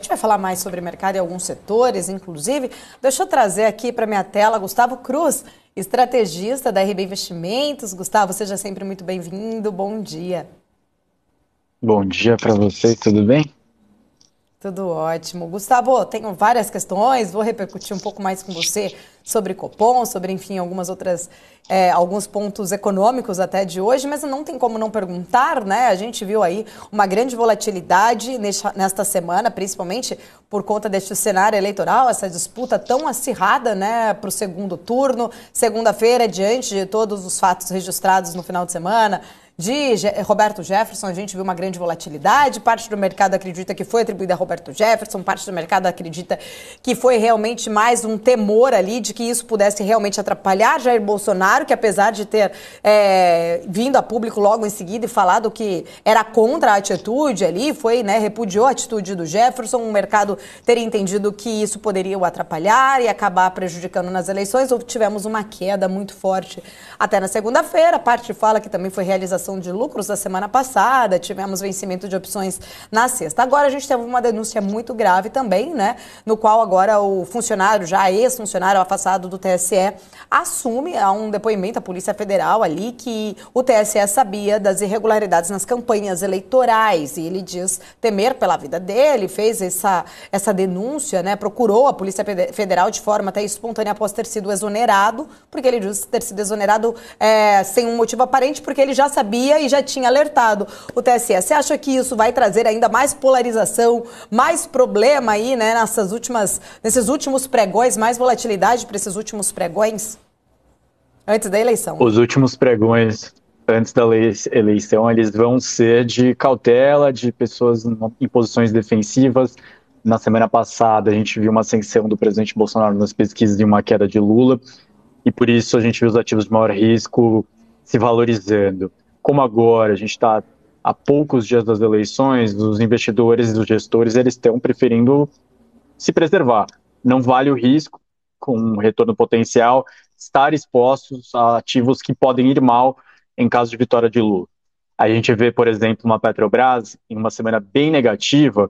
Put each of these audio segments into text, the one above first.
A gente vai falar mais sobre mercado em alguns setores, inclusive. Deixa eu trazer aqui para minha tela Gustavo Cruz, estrategista da RB Investimentos. Gustavo, seja sempre muito bem-vindo. Bom dia. Bom dia para vocês, tudo bem? Tudo ótimo. Gustavo, tenho várias questões, vou repercutir um pouco mais com você sobre Copom, sobre, enfim, algumas outras, alguns pontos econômicos até de hoje, mas não tem como não perguntar, né? A gente viu aí uma grande volatilidade nesta semana, principalmente por conta deste cenário eleitoral, essa disputa tão acirrada, né, para o segundo turno. Segunda-feira, diante de todos os fatos registrados no final de semana, de Roberto Jefferson, a gente viu uma grande volatilidade, parte do mercado acredita que foi atribuída a Roberto Jefferson, parte do mercado acredita que foi realmente mais um temor ali de que isso pudesse realmente atrapalhar Jair Bolsonaro, que apesar de ter vindo a público logo em seguida e falado que era contra a atitude ali, foi, né, repudiou a atitude do Jefferson, o mercado teria entendido que isso poderia o atrapalhar e acabar prejudicando nas eleições, ou tivemos uma queda muito forte até na segunda-feira, a parte fala que também foi realização de lucros da semana passada, tivemos vencimento de opções na sexta. Agora a gente teve uma denúncia muito grave também, né, no qual agora o funcionário, já ex-funcionário afastado do TSE, assume a um depoimento à Polícia Federal ali que o TSE sabia das irregularidades nas campanhas eleitorais e ele diz temer pela vida dele, fez essa denúncia, né, procurou a Polícia Federal de forma até espontânea após ter sido exonerado, porque ele diz ter sido exonerado sem um motivo aparente, porque ele já sabia e já tinha alertado o TSE. Você acha que isso vai trazer ainda mais polarização, mais problema aí, né, nesses últimos pregões, mais volatilidade para esses últimos pregões antes da eleição? Os últimos pregões antes da eleição, eles vão ser de cautela, de pessoas em posições defensivas. Na semana passada, a gente viu uma ascensão do presidente Bolsonaro nas pesquisas e uma queda de Lula, e por isso a gente viu os ativos de maior risco se valorizando. Como agora a gente está a poucos dias das eleições, os investidores e os gestores eles estão preferindo se preservar. Não vale o risco, com um retorno potencial, estar expostos a ativos que podem ir mal em caso de vitória de Lula. A gente vê, por exemplo, uma Petrobras em uma semana bem negativa,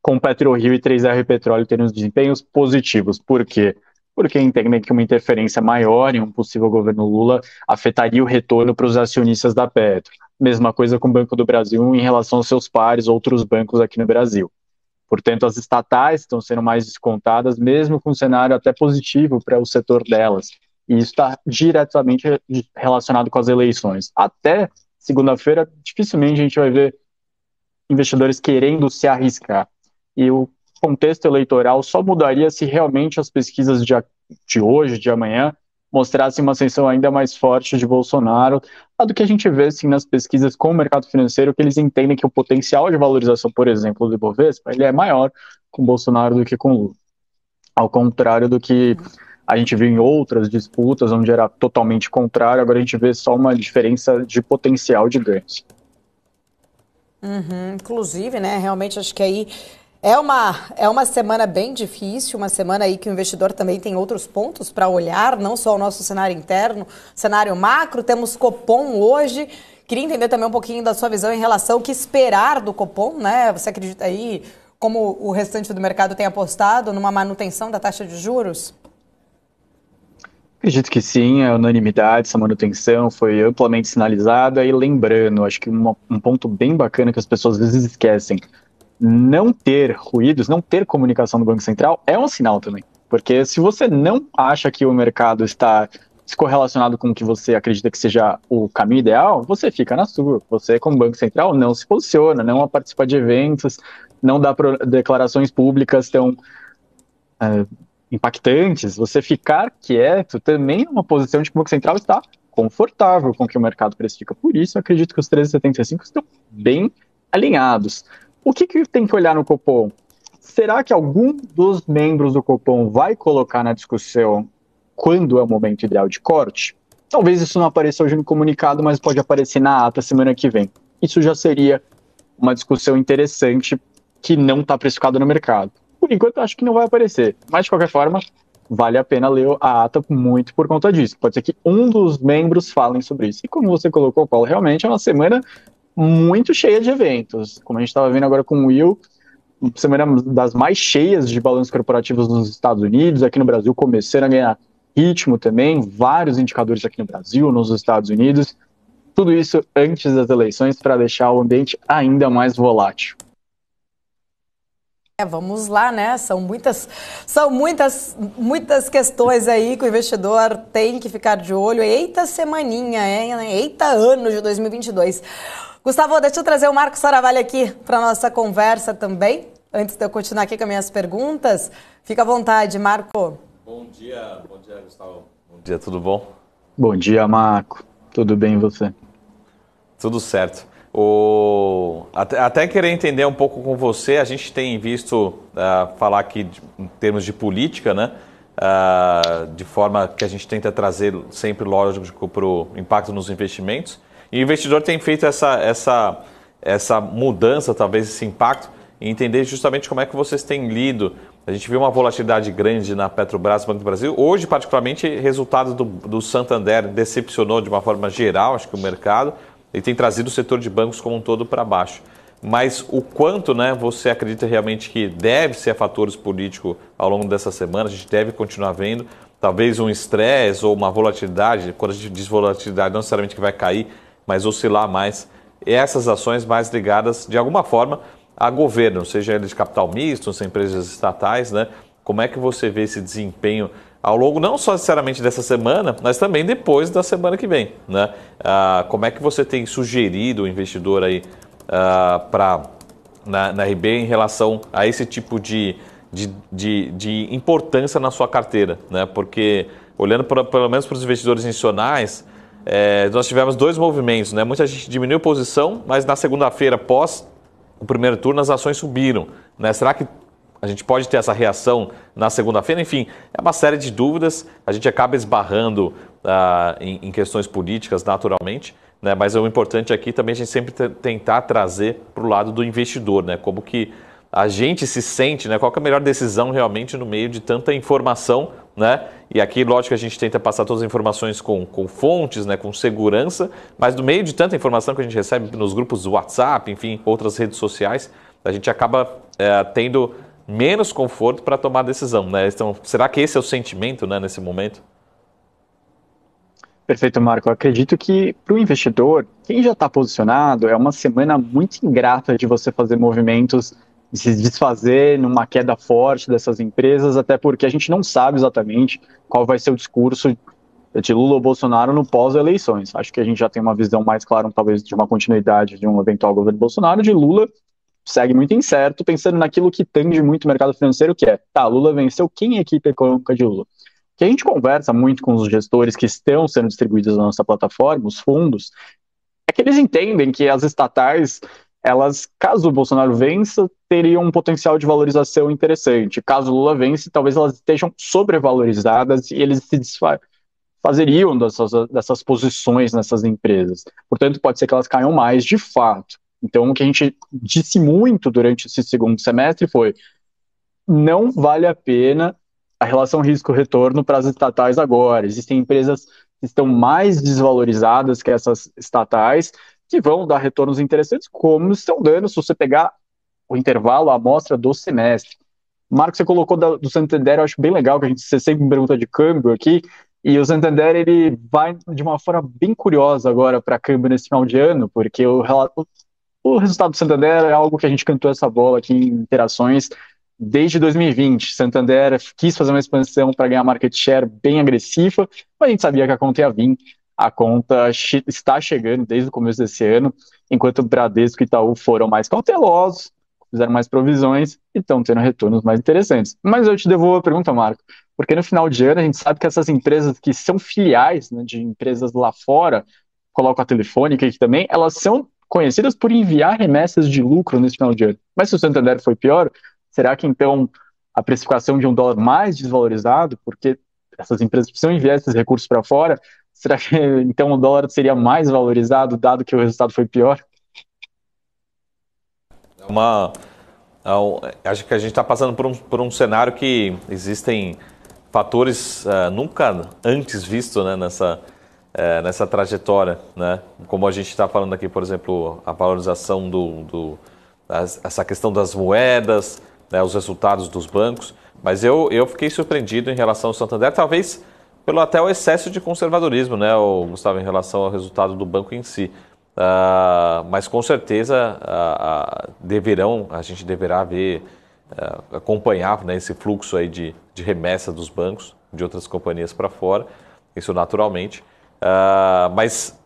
com PetroRio e 3R Petróleo tendo os desempenhos positivos. Por quê? Porque entendem que uma interferência maior em um possível governo Lula afetaria o retorno para os acionistas da Petro. Mesma coisa com o Banco do Brasil em relação aos seus pares, outros bancos aqui no Brasil. Portanto, as estatais estão sendo mais descontadas, mesmo com um cenário até positivo para o setor delas. E isso está diretamente relacionado com as eleições. Até segunda-feira, dificilmente a gente vai ver investidores querendo se arriscar. E o contexto eleitoral só mudaria se realmente as pesquisas de hoje, de amanhã, mostrassem uma ascensão ainda mais forte de Bolsonaro, do que a gente vê assim, nas pesquisas com o mercado financeiro, que eles entendem que o potencial de valorização, por exemplo, do Ibovespa, ele é maior com Bolsonaro do que com Lula. Ao contrário do que a gente viu em outras disputas, onde era totalmente contrário, agora a gente vê só uma diferença de potencial de ganhos. Inclusive, né, realmente acho que aí é uma semana bem difícil, uma semana aí que o investidor também tem outros pontos para olhar, não só o nosso cenário interno, cenário macro, temos Copom hoje. Queria entender também um pouquinho da sua visão em relação ao que esperar do Copom, né? Você acredita aí, como o restante do mercado tem apostado, numa manutenção da taxa de juros? Acredito que sim, a unanimidade, essa manutenção foi amplamente sinalizada e lembrando, acho que um ponto bem bacana que as pessoas às vezes esquecem, não ter ruídos, não ter comunicação do Banco Central é um sinal também. Porque se você não acha que o mercado está descorrelacionado com o que você acredita que seja o caminho ideal, você fica na sua. Você, como Banco Central, não se posiciona, não participa de eventos, não dá declarações públicas tão impactantes. Você ficar quieto também é uma posição de que o Banco Central está confortável com o que o mercado precifica. Por isso, eu acredito que os 13,75 estão bem alinhados. O que tem que olhar no Copom? Será que algum dos membros do Copom vai colocar na discussão quando é o momento ideal de corte? Talvez isso não apareça hoje no comunicado, mas pode aparecer na ata semana que vem. Isso já seria uma discussão interessante que não está precificada no mercado. Por enquanto, acho que não vai aparecer. Mas, de qualquer forma, vale a pena ler a ata muito por conta disso. Pode ser que um dos membros falem sobre isso. E como você colocou, Paulo, realmente é uma semana muito cheia de eventos. Como a gente estava vendo agora com o Will, semana das mais cheias de balanços corporativos nos Estados Unidos, aqui no Brasil começando a ganhar ritmo também, vários indicadores aqui no Brasil, nos Estados Unidos, tudo isso antes das eleições para deixar o ambiente ainda mais volátil. Vamos lá, né? São muitas questões aí que o investidor tem que ficar de olho. Eita semaninha, hein? Eita ano de 2022. Gustavo, deixa eu trazer o Marco Saravalli aqui para nossa conversa também. Antes de eu continuar aqui com as minhas perguntas, fica à vontade, Marco. Bom dia, Gustavo. Bom dia, tudo bom? Bom dia, Marco. Tudo bem e você? Tudo certo. Até querer entender um pouco com você, a gente tem visto falar aqui em termos de política, né? De forma que a gente tenta trazer sempre lógico para o impacto nos investimentos. E o investidor tem feito essa mudança, talvez esse impacto, e entender justamente como é que vocês têm lido. A gente viu uma volatilidade grande na Petrobras, Banco do Brasil. Hoje, particularmente, resultado do Santander decepcionou de uma forma geral, acho que o mercado, e tem trazido o setor de bancos como um todo para baixo. Mas o quanto, né, você acredita realmente que deve ser fatores políticos ao longo dessa semana? A gente deve continuar vendo, talvez um estresse ou uma volatilidade, quando a gente diz volatilidade, não necessariamente que vai cair, mas oscilar mais. E essas ações mais ligadas, de alguma forma, a governo, seja ele de capital misto, são empresas estatais, né? Como é que você vê esse desempenho ao longo, não só necessariamente dessa semana, mas também depois da semana que vem, né? Como é que você tem sugerido o investidor aí na RB em relação a esse tipo de importância na sua carteira, né? Porque olhando pelo menos para os investidores institucionais, nós tivemos dois movimentos, né? Muita gente diminuiu posição, mas na segunda-feira, após o primeiro turno, as ações subiram, né? Será que a gente pode ter essa reação na segunda-feira? Enfim, é uma série de dúvidas. A gente acaba esbarrando em questões políticas, naturalmente, né? Mas o importante aqui também é a gente sempre tentar trazer para o lado do investidor, né? Como que a gente se sente, né? Qual que é a melhor decisão realmente no meio de tanta informação, né? E aqui, lógico, a gente tenta passar todas as informações com fontes, né? Com segurança, mas no meio de tanta informação que a gente recebe nos grupos do WhatsApp, enfim, outras redes sociais, a gente acaba tendo menos conforto para tomar decisão, né? Então, será que esse é o sentimento, né, nesse momento? Perfeito, Marco. Eu acredito que para o investidor, quem já está posicionado, é uma semana muito ingrata de você fazer movimentos, de se desfazer numa queda forte dessas empresas, até porque a gente não sabe exatamente qual vai ser o discurso de Lula ou Bolsonaro no pós-eleições. Acho que a gente já tem uma visão mais clara, talvez, de uma continuidade de um eventual governo Bolsonaro. De Lula segue muito incerto, pensando naquilo que tange muito o mercado financeiro, que é, Lula venceu, quem é a equipe econômica de Lula? Que a gente conversa muito com os gestores que estão sendo distribuídos na nossa plataforma, os fundos, é que eles entendem que as estatais, elas, caso o Bolsonaro vença, teriam um potencial de valorização interessante. Caso o Lula vence, talvez elas estejam sobrevalorizadas e eles se desfazeriam dessas posições nessas empresas. Portanto, pode ser que elas caiam mais de fato. Então, o que a gente disse muito durante esse segundo semestre foi: não vale a pena a relação risco-retorno para as estatais agora. Existem empresas que estão mais desvalorizadas que essas estatais, que vão dar retornos interessantes, como estão dando se você pegar o intervalo, a amostra do semestre. Marco, você colocou do Santander, eu acho bem legal, que você sempre me pergunta de câmbio aqui, e o Santander, ele vai de uma forma bem curiosa agora para câmbio nesse final de ano, porque o resultado do Santander é algo que a gente cantou essa bola aqui em interações desde 2020. Santander quis fazer uma expansão para ganhar market share bem agressiva, mas a gente sabia que a conta ia vir. A conta está chegando desde o começo desse ano, enquanto o Bradesco e Itaú foram mais cautelosos, fizeram mais provisões e estão tendo retornos mais interessantes. Mas eu te devolvo a pergunta, Marco, porque no final de ano a gente sabe que essas empresas que são filiais, né, de empresas lá fora, coloco a Telefônica aqui também, elas são conhecidas por enviar remessas de lucro nesse final de ano. Mas se o Santander foi pior, será que então a precificação de um dólar mais desvalorizado, porque essas empresas precisam enviar esses recursos para fora, será que então o dólar seria mais valorizado, dado que o resultado foi pior? Acho que a gente está passando por um cenário que existem fatores nunca antes vistos, né, nessa trajetória, né? Como a gente está falando aqui, por exemplo, a valorização essa questão das moedas, né, os resultados dos bancos, mas eu fiquei surpreendido em relação ao Santander, talvez pelo até o excesso de conservadorismo, né, Gustavo, em relação ao resultado do banco em si. Mas com certeza a gente deverá ver, acompanhar, né, esse fluxo aí de remessa dos bancos, de outras companhias para fora, isso naturalmente. Mas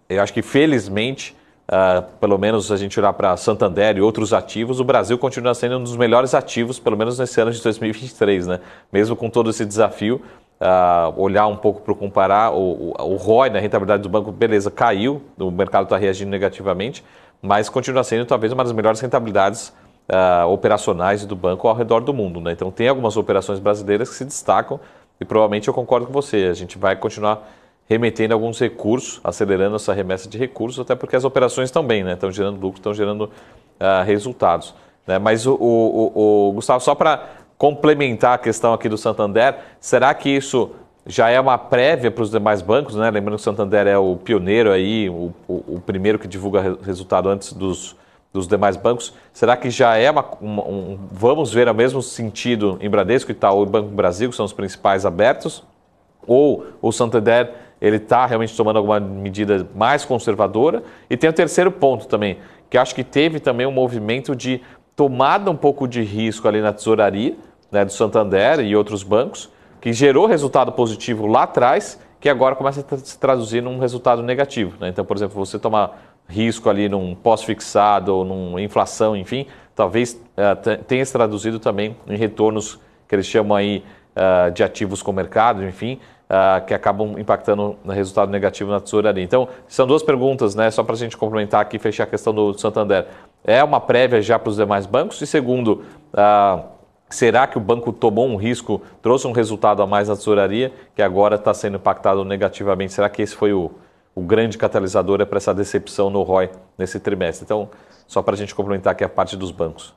eu acho que felizmente, pelo menos a gente olhar para Santander e outros ativos, o Brasil continua sendo um dos melhores ativos, pelo menos nesse ano de 2023, né? Mesmo com todo esse desafio, olhar um pouco para comparar, o ROI, na rentabilidade do banco, beleza, caiu, o mercado está reagindo negativamente, mas continua sendo talvez uma das melhores rentabilidades operacionais do banco ao redor do mundo, né? Então tem algumas operações brasileiras que se destacam e provavelmente eu concordo com você, a gente vai continuar remetendo alguns recursos, acelerando essa remessa de recursos, até porque as operações estão bem, né? Estão gerando lucro, estão gerando resultados, né? Mas Gustavo, só para complementar a questão aqui do Santander, será que isso já é uma prévia para os demais bancos, né? Lembrando que o Santander é o pioneiro aí, o primeiro que divulga resultado antes dos demais bancos. Será que já é vamos ver o mesmo sentido em Bradesco, Itaú e Banco do Brasil, que são os principais abertos? Ou o Santander ele está realmente tomando alguma medida mais conservadora? E tem o terceiro ponto também, que acho que teve também um movimento de tomada um pouco de risco ali na tesouraria, né, do Santander e outros bancos, que gerou resultado positivo lá atrás, que agora começa a se traduzir num resultado negativo, né? Então, por exemplo, você tomar risco ali num pós-fixado ou numa inflação, enfim, talvez tenha se traduzido também em retornos que eles chamam aí de ativos com mercado, enfim, que acabam impactando no resultado negativo na tesouraria. Então, são duas perguntas, né, só para a gente complementar aqui e fechar a questão do Santander. É uma prévia já para os demais bancos? E segundo, será que o banco tomou um risco, trouxe um resultado a mais na tesouraria, que agora está sendo impactado negativamente? Será que esse foi o grande catalisador para essa decepção no ROI nesse trimestre? Então, só para a gente complementar aqui a parte dos bancos.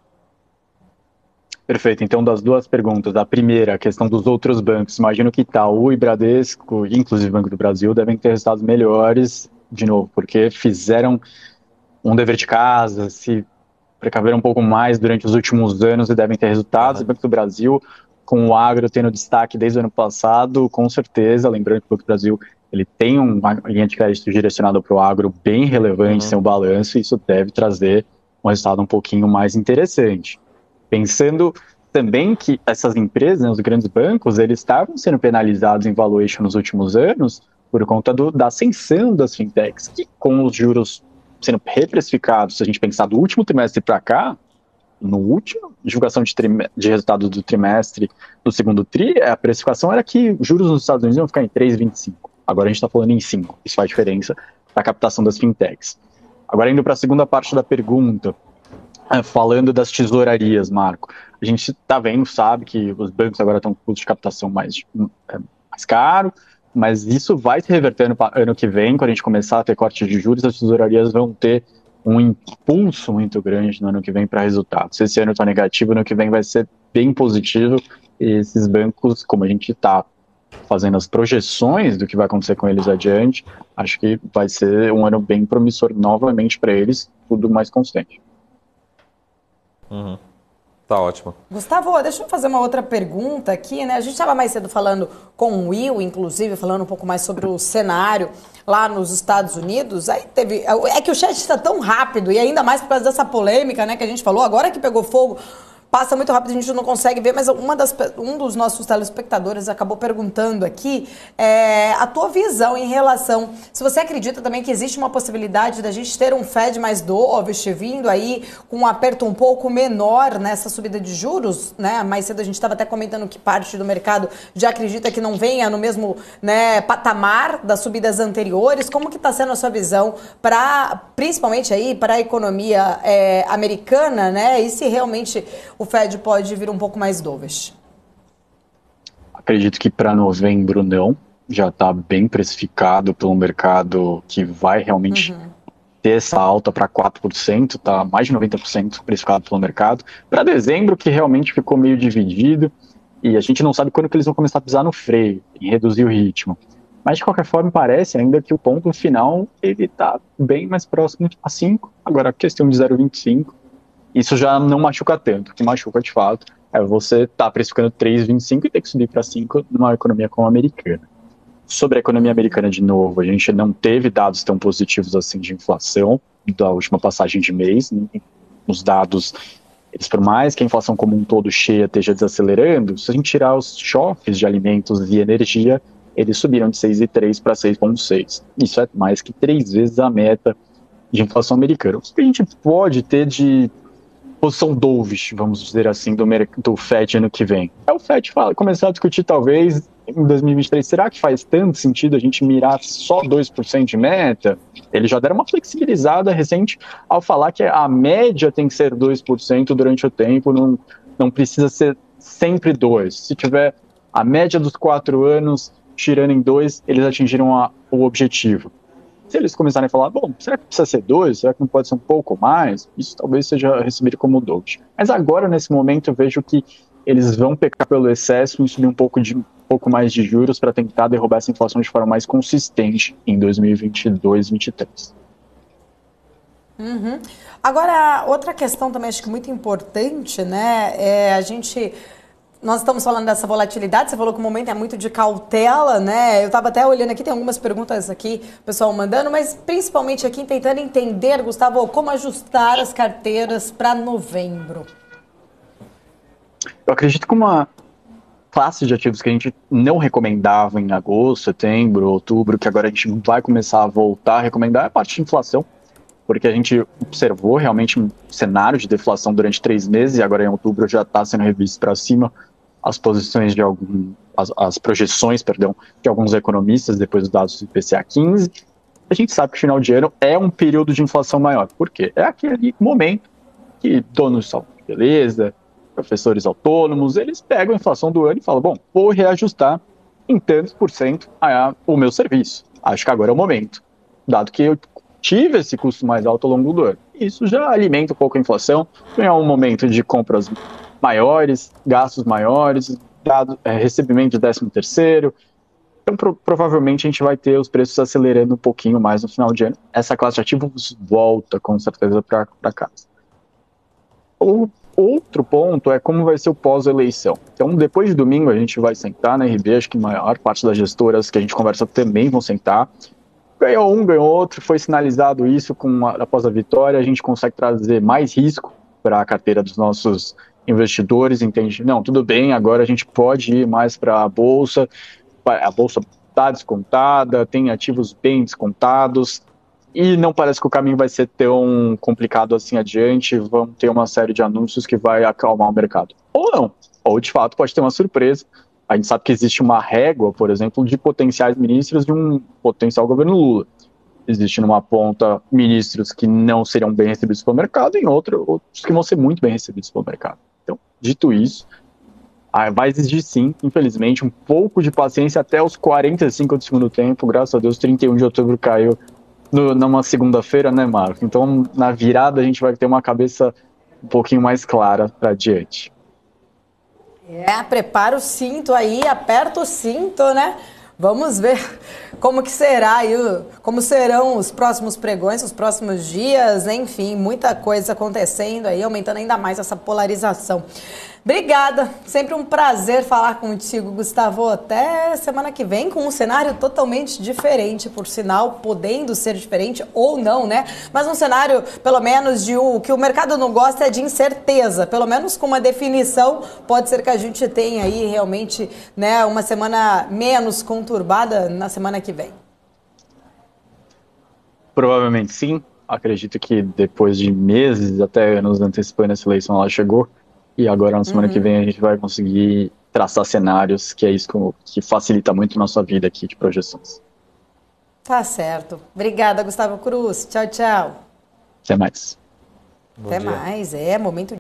Perfeito. Então, das duas perguntas. A primeira, a questão dos outros bancos. Imagino que Itaú e Bradesco, inclusive Banco do Brasil, devem ter resultados melhores, de novo, porque fizeram um dever de casa, se precaveram um pouco mais durante os últimos anos e devem ter resultados. O Banco do Brasil, com o agro tendo destaque desde o ano passado, com certeza, lembrando que o Banco do Brasil ele tem uma linha de crédito direcionada para o agro bem relevante, sem o balanço, e isso deve trazer um resultado um pouquinho mais interessante. Pensando também que essas empresas, né, os grandes bancos, eles estavam sendo penalizados em valuation nos últimos anos por conta da ascensão das fintechs, que com os juros sendo reprecificados, se a gente pensar do último trimestre para cá, no último divulgação de resultado do trimestre do segundo tri, a precificação era que os juros nos Estados Unidos iam ficar em 3,25. Agora a gente está falando em 5. Isso faz diferença para a captação das fintechs. Agora, indo para a segunda parte da pergunta, falando das tesourarias, Marco, a gente está vendo, sabe que os bancos agora estão com custo de captação mais caro, mas isso vai se revertendo para ano que vem, quando a gente começar a ter corte de juros, as tesourarias vão ter um impulso muito grande no ano que vem para resultados. Se esse ano está negativo, no ano que vem vai ser bem positivo, e esses bancos, como a gente está fazendo as projeções do que vai acontecer com eles adiante, acho que vai ser um ano bem promissor novamente para eles, tudo mais constante. Tá ótimo. Gustavo, deixa eu fazer uma outra pergunta aqui, né? A gente estava mais cedo falando com o Will, inclusive, falando um pouco mais sobre o cenário lá nos Estados Unidos. Aí teve... É que o chat está tão rápido, e ainda mais por causa dessa polêmica, né, que a gente falou, agora que pegou fogo, passa muito rápido, a gente não consegue ver, mas um dos nossos telespectadores acabou perguntando aqui a tua visão em relação, se você acredita também que existe uma possibilidade da gente ter um Fed mais dovish vindo aí com um aperto um pouco menor nessa subida de juros, né? Mais cedo a gente estava até comentando que parte do mercado já acredita que não venha no mesmo, né, patamar das subidas anteriores. Como que está sendo a sua visão principalmente aí para a economia americana, né? E se realmente o Fed pode vir um pouco mais dovish? Acredito que para novembro não, já está bem precificado pelo mercado que vai realmente ter essa alta para 4%, está mais de 90% precificado pelo mercado. Para dezembro, que realmente ficou meio dividido, e a gente não sabe quando que eles vão começar a pisar no freio, e reduzir o ritmo. Mas de qualquer forma parece ainda que o ponto final ele está bem mais próximo a 5, agora a questão de 0,25, Isso já não machuca tanto. O que machuca, de fato, é você estar precificando 3,25 e ter que subir para 5 numa economia como a americana. Sobre a economia americana, de novo, a gente não teve dados tão positivos assim de inflação da última passagem de mês. Os dados, eles, por mais que a inflação como um todo cheia esteja desacelerando, se a gente tirar os choques de alimentos e energia, eles subiram de 6,3 para 6,6. Isso é mais que 3 vezes a meta de inflação americana. O que a gente pode ter de posição dovish, vamos dizer assim, do FED ano que vem? É o FED começar a discutir, talvez, em 2023, será que faz tanto sentido a gente mirar só 2% de meta? Eles já deram uma flexibilizada recente ao falar que a média tem que ser 2% durante o tempo, não precisa ser sempre 2%. Se tiver a média dos 4 anos, tirando em 2, eles atingiram o objetivo. Se eles começarem a falar, bom, será que precisa ser 2? Será que não pode ser um pouco mais? Isso talvez seja recebido como dovish. Mas agora, nesse momento, eu vejo que eles vão pecar pelo excesso e subir um pouco mais de juros para tentar derrubar essa inflação de forma mais consistente em 2022, 2023. Uhum. Agora, outra questão também acho que muito importante, né, nós estamos falando dessa volatilidade, você falou que o momento é muito de cautela, né? Eu estava até olhando aqui, tem algumas perguntas aqui, o pessoal mandando, mas principalmente aqui tentando entender, Gustavo, como ajustar as carteiras para novembro. Eu acredito que uma classe de ativos que a gente não recomendava em agosto, setembro, outubro, que agora a gente vai começar a voltar a recomendar, é a parte de inflação, porque a gente observou realmente um cenário de deflação durante 3 meses e agora em outubro já está sendo revisto para cima as posições de as projeções, de alguns economistas depois dos dados do IPCA 15. A gente sabe que o final de ano é um período de inflação maior. Por quê? É aquele momento que donos de salão de beleza, professores autônomos, eles pegam a inflação do ano e falam, bom, vou reajustar em tantos por cento o meu serviço. Acho que agora é o momento, dado que eu tive esse custo mais alto ao longo do ano. Isso já alimenta um pouco a inflação, é um momento de compras maiores, gastos maiores, recebimento de 13º. Então, provavelmente, a gente vai ter os preços acelerando um pouquinho mais no final de ano. Essa classe de ativos volta, com certeza, para casa. O outro ponto é como vai ser o pós-eleição. Então, depois de domingo, a gente vai sentar na RB, acho que a maior parte das gestoras que a gente conversa também vão sentar. Ganhou um, ganhou outro, foi sinalizado isso após a vitória, a gente consegue trazer mais risco para a carteira dos nossos investidores, entende? Não, tudo bem, agora a gente pode ir mais para a bolsa está descontada, tem ativos bem descontados, e não parece que o caminho vai ser tão complicado assim adiante, vão ter uma série de anúncios que vai acalmar o mercado. Ou não, ou de fato pode ter uma surpresa. A gente sabe que existe uma régua, por exemplo, de potenciais ministros de um potencial governo Lula. Existe numa ponta ministros que não seriam bem recebidos pelo mercado, e em outros que vão ser muito bem recebidos pelo mercado. Então, dito isso, vai exigir sim, infelizmente, um pouco de paciência até os 45 do segundo tempo. Graças a Deus, 31 de outubro caiu numa segunda-feira, né, Marco? Então, na virada, a gente vai ter uma cabeça um pouquinho mais clara para adiante. Prepara o cinto aí, aperta o cinto, né? Vamos ver como que será aí, como serão os próximos pregões, os próximos dias, enfim, muita coisa acontecendo aí, aumentando ainda mais essa polarização. Obrigada, sempre um prazer falar contigo, Gustavo. Até semana que vem com um cenário totalmente diferente, por sinal, podendo ser diferente ou não, né? Mas um cenário, pelo menos, o que o mercado não gosta é de incerteza. Pelo menos com uma definição, pode ser que a gente tenha aí realmente, né, uma semana menos conturbada na semana que vem. Provavelmente sim. Acredito que depois de meses, até anos antecipando essa eleição, ela chegou. E agora, na semana que vem, a gente vai conseguir traçar cenários, que é isso que facilita muito a nossa vida aqui de projeções. Tá certo. Obrigada, Gustavo Cruz. Tchau, tchau. Até mais. Até mais. Momento